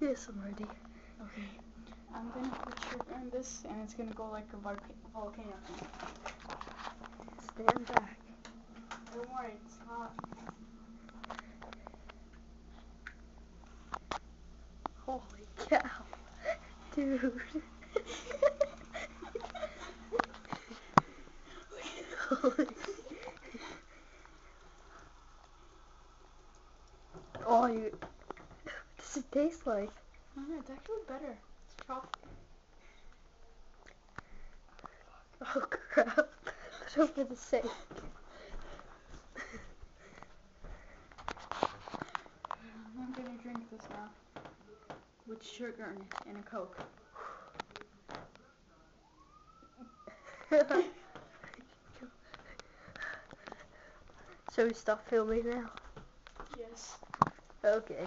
Yes, I'm ready. Okay. I'm gonna put sugar in this, and it's gonna go like a volcano thing. Stand back. Don't worry, it's hot. Holy cow. Dude. Holy. Oh, you. What does it taste like? I don't know, it's actually better. It's chocolate. Oh crap. But over the sink. I'm gonna drink this now. With sugar in it and a Coke. So we stop filming now? Yes. Okay.